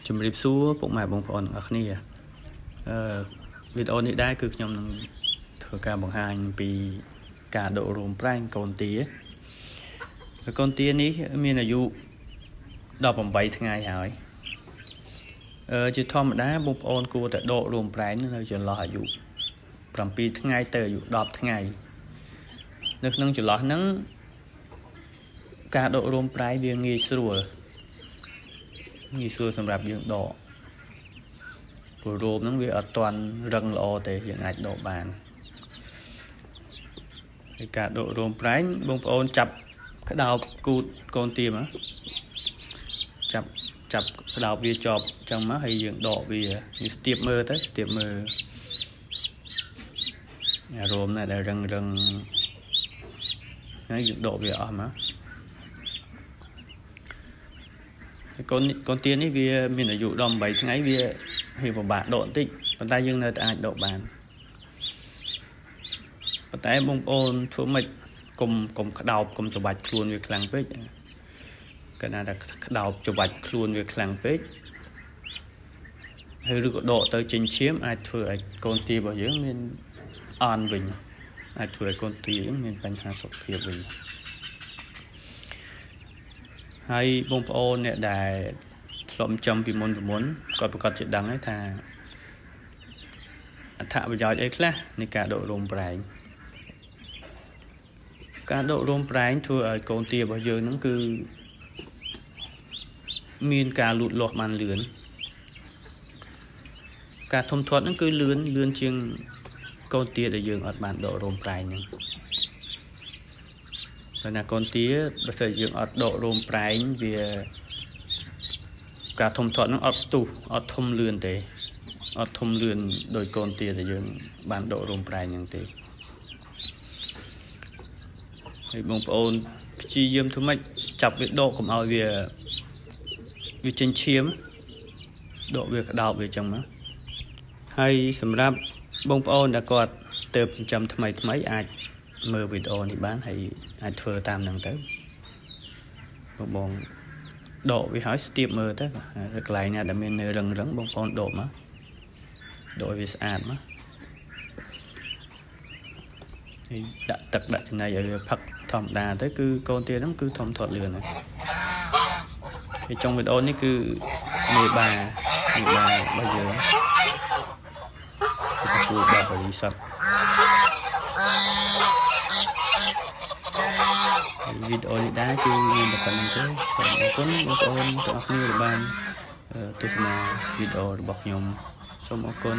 ជំរាបសួរពុកម៉ែបងប្អូនទាំងអស់គ្នាវីដេអូនេះដែរគឺខ្ញុំនឹងធ្វើការបង្ហាញពីការដករួមប្រែងកូនទានេះមានអាយុ18ថ្ងៃហើយជាធម្មតាបងប្អូនគួរតែដករួមប្រែងនៅចន្លោះអាយុ7ថ្ងៃទៅអាយុ10ថ្ងៃនៅក្នុងចន្លោះហ្នឹងការដករួមប្រែងវាងាយស្រួលសម្រាប់យើងដកព្រោះរោមហ្នឹងវាអត់ទាន់រឹងល្អទេយើងអាចដកបានហើយការដករោមប្រែងបងប្អូនចាប់ក្តោបគូតកូនទាមកចាប់ក្តោបវាជាប់ចឹងមកហើយយើងដកវាស្ទាបមើលអារោមណាដែលរឹងហើយយើងដកវាអស់មកកូនទានេះវាមានអាយុ18ថ្ងៃវាពិបាកដកបន្តិចប៉ុន្តែយើងនៅតែអាចដកបានប៉ុន្តែបងប្អូនធ្វើម៉េចកុំក្តោបកុំច្បាច់ខ្លួនវាខ្លាំងពេកកាលណាតែក្តោបច្បាច់ខ្លួនវាខ្លាំងពេកហើយឬក៏ដកទៅចេញឈាមអាចធ្វើឲ្យកូនទារបស់យើងមានអន់វិញអាចធ្វើឲ្យកូនទាយើងមានបញ្ហាសុខភាពវិញហើយបងប្អូនអ្នកដែលធ្លាប់ចំពីមុនគាត់ប្រកាសជាដឹងហើយថាអត្ថប្រយោជន៍អីខ្លះនៃការដករោមប្រែងធ្វើឲ្យកូនទារបស់យើងហ្នឹងគឺមានការលូតលាស់បានលឿនការធំធាត់ហ្នឹងគឺលឿនជាងកូនទាដែលយើងអត់បានដករោមប្រែងហ្នឹងព្រោះណាកូនទាបើសិនយើងអត់ដករោមប្រែងវាការធំធាត់ហ្នឹងអត់ស្ទុះអត់ធំលឿនទេអត់ធំលឿនដោយកូនទាដែលយើងបានដករោមប្រែងហ្នឹងទេហើយបងប្អូនព្យាយាមធ្វើម៉េចចាប់វាដកកុំឲ្យវាចេញឈាមដកវាក្តោបវាចឹងមកហើយសម្រាប់បងប្អូនដែលគាត់ទៅចិញ្ចឹមថ្មីអាចមើលវីដេអូនេះបានហើយអាចធ្វើតាមហ្នឹងទៅបងដកវាហើយស្ទាបមើលទៅកន្លែងណាដែលមាននៅរឹងបងប្អូនដកមកដកវាស្អាតមកហើយដាក់ទឹកដាក់ចំណីឲ្យវាផឹកធម្មតាទៅគឺកូនទាហ្នឹងគឺធំធាត់លឿនហើយtrong videoនេះគឺមេបារបស់យើងជួបដល់បរិស័ទវីដេអូនេះដែរគឺមានតែប៉ុណ្្នឹងទេសូមអរគុណបងប្អូនទាំងអស់គ្នាដែលបានទស្សនាវីដេអូរបស់ខ្ញុំសូមអរគុណ